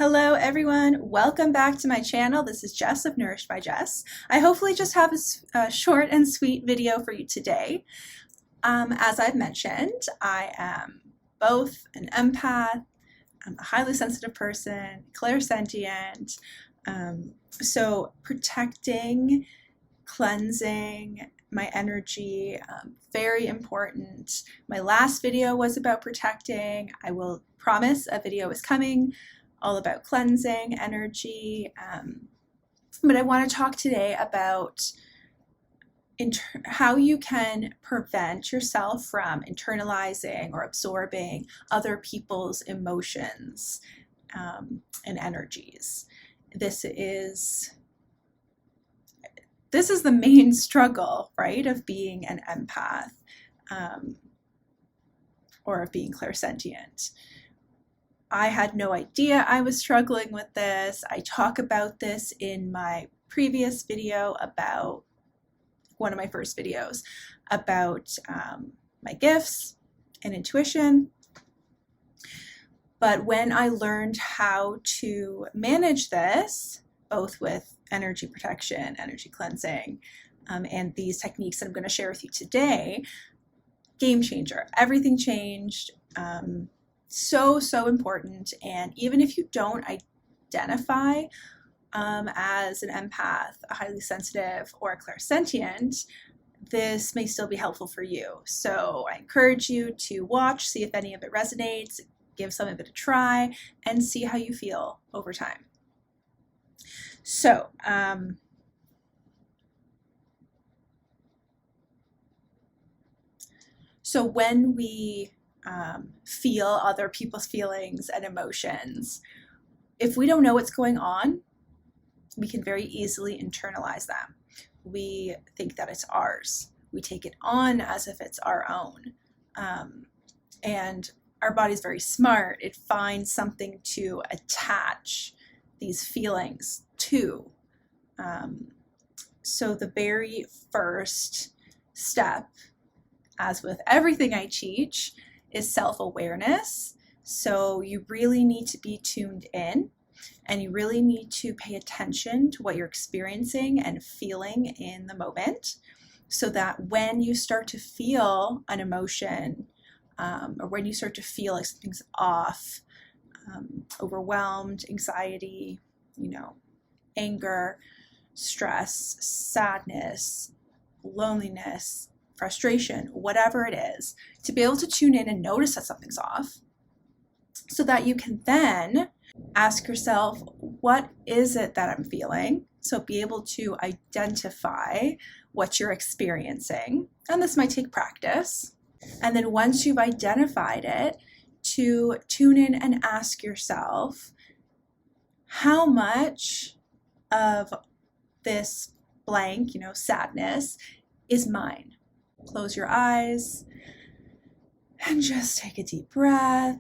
Hello everyone, welcome back to my channel. This is Jess of Nourished by Jess. I hopefully just have a short and sweet video for you today. As I've mentioned, I am both an empath, I'm a highly sensitive person, clairsentient, so protecting, cleansing my energy, very important. My last video was about protecting. I will promise a video is coming all about cleansing energy, but I want to talk today about how you can prevent yourself from internalizing or absorbing other people's emotions and energies. This is the main struggle, right, of being an empath or of being clairsentient. I had no idea I was struggling with this. I talk about this in my previous video about one of my first videos about my gifts and intuition. But when I learned how to manage this, both with energy protection, energy cleansing, and these techniques that I'm going to share with you today, game changer. Everything changed. So important. And even if you don't identify as an empath, a highly sensitive, or a clairsentient, this may still be helpful for you. So I encourage you to watch, see if any of it resonates, give some of it a try, and see how you feel over time. So, when we feel other people's feelings and emotions, if we don't know what's going on, we can very easily internalize them. We think that it's ours. We take it on as if it's our own. And our body's very smart. It finds something to attach these feelings to. So the very first step, as with everything I teach, is self-awareness. So you really need to be tuned in, and you really need to pay attention to what you're experiencing and feeling in the moment, so that when you start to feel an emotion, or when you start to feel like something's off, overwhelmed, anxiety, anger, stress, sadness, loneliness, frustration, whatever it is, to be able to tune in and notice that something's off, so that you can then ask yourself, what is it that I'm feeling? So be able to identify what you're experiencing. And this might take practice. And then once you've identified it, to tune in and ask yourself, how much of this blank, sadness is mine? Close your eyes and just take a deep breath.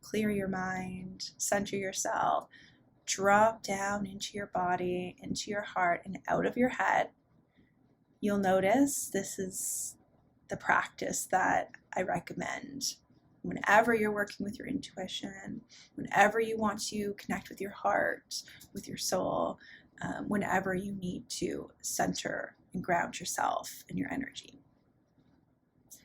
Clear your mind, center yourself, drop down into your body, into your heart, and out of your head. You'll notice this is the practice that I recommend whenever you're working with your intuition, whenever you want to connect with your heart, with your soul, whenever you need to center and ground yourself and your energy.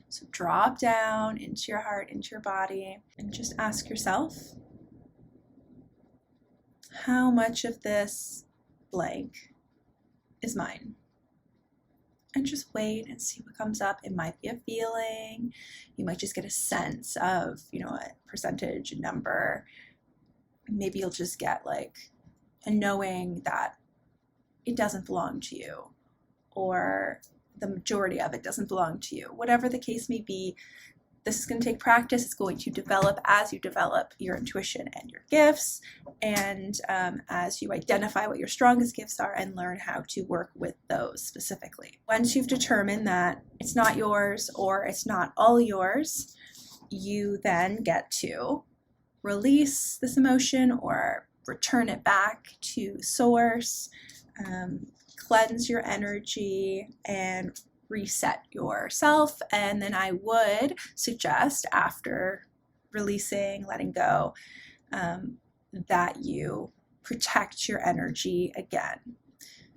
So drop down into your heart, into your body, and just ask yourself, how much of this blank is mine? And just wait and see what comes up. It might be a feeling. You might just get a sense of, a percentage, a number. Maybe you'll just get like a knowing that it doesn't belong to you, or the majority of it doesn't belong to you. Whatever the case may be, this is going to take practice. It's going to develop as you develop your intuition and your gifts, and as you identify what your strongest gifts are and learn how to work with those specifically. Once you've determined that it's not yours or it's not all yours, you then get to release this emotion or return it back to source, cleanse your energy, and reset yourself. And then I would suggest, after releasing, letting go, that you protect your energy again.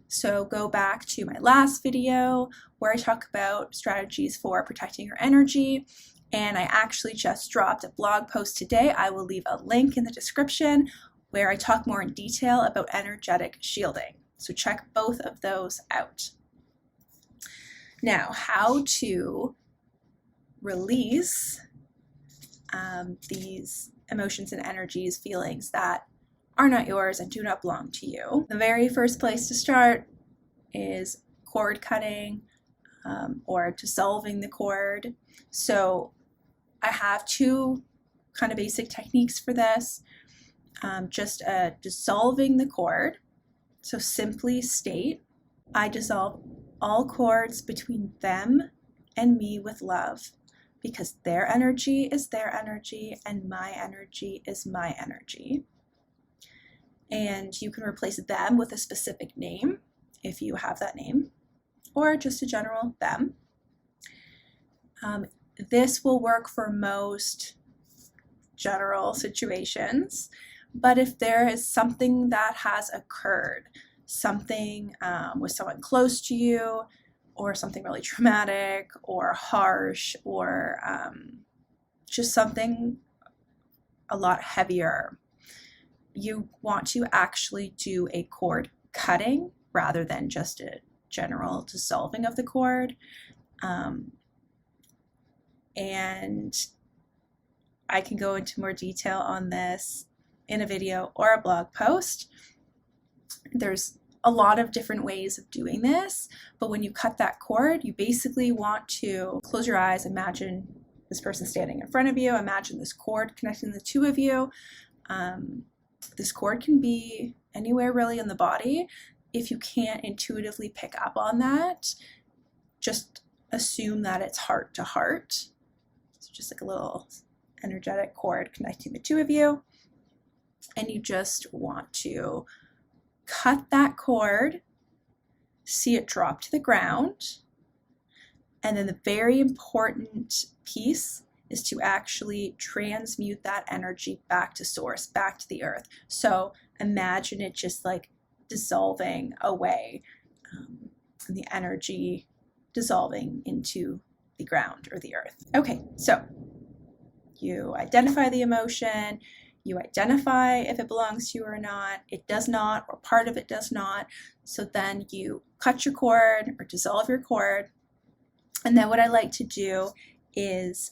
So go back to my last video where I talk about strategies for protecting your energy. And I actually just dropped a blog post today. I will leave a link in the description where I talk more in detail about energetic shielding. So check both of those out. Now, how to release these emotions and energies, feelings that are not yours and do not belong to you. The very first place to start is cord cutting or dissolving the cord. So I have two kind of basic techniques for this. Just dissolving the cord. So simply state, I dissolve all cords between them and me with love, because their energy is their energy and my energy is my energy. And you can replace them with a specific name if you have that name, or just a general them. This will work for most general situations, but if there is something that has occurred, something with someone close to you, or something really traumatic or harsh, or just something a lot heavier, you want to actually do a cord cutting rather than just a general dissolving of the cord. And I can go into more detail on this in a video or a blog post. There's a lot of different ways of doing this, but when you cut that cord, you basically want to close your eyes, imagine this person standing in front of you, imagine this cord connecting the two of you. This cord can be anywhere really in the body. If you can't intuitively pick up on that, just assume that it's heart to heart. It's just like a little energetic cord connecting the two of you. And you just want to cut that cord, see it drop to the ground. And then the very important piece is to actually transmute that energy back to source, back to the earth. So imagine it just like dissolving away, and the energy dissolving into the ground or the earth. Okay, so you identify the emotion, you identify if it belongs to you or not, it does not, or part of it does not. So then you cut your cord or dissolve your cord. And then what I like to do is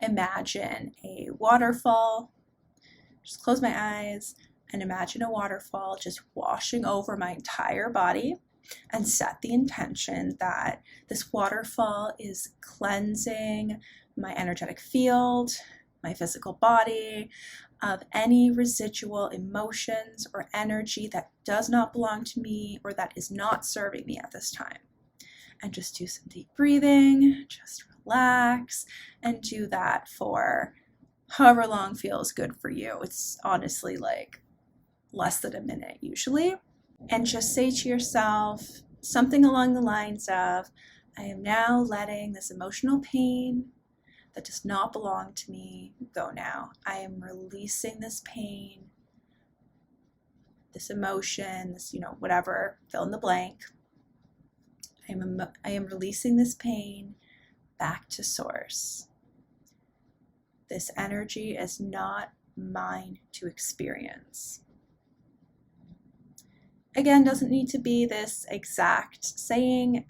imagine a waterfall. Just close my eyes and imagine a waterfall just washing over my entire body, and set the intention that this waterfall is cleansing my energetic field, my physical body, of any residual emotions or energy that does not belong to me or that is not serving me at this time. And just do some deep breathing, just relax, and do that for however long feels good for you. It's honestly like less than a minute usually. And just say to yourself something along the lines of, I am now letting this emotional pain that does not belong to me go now. I am releasing this pain, this emotion, this, whatever, fill in the blank. I am releasing this pain back to source. This energy is not mine to experience. Again, doesn't need to be this exact saying.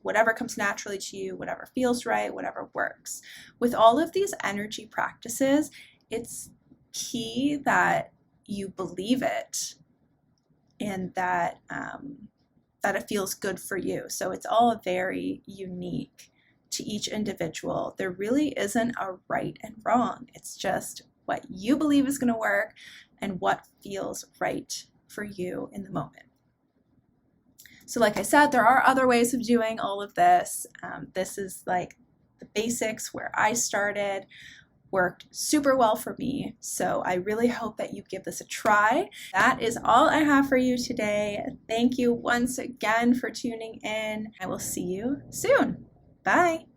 Whatever comes naturally to you, whatever feels right, whatever works. With all of these energy practices, it's key that you believe it and that it feels good for you. So it's all very unique to each individual. There really isn't a right and wrong. It's just what you believe is going to work and what feels right for you in the moment. So like I said, there are other ways of doing all of this. This is like the basics where I started. worked super well for me. So I really hope that you give this a try. That is all I have for you today. Thank you once again for tuning in. I will see you soon. Bye.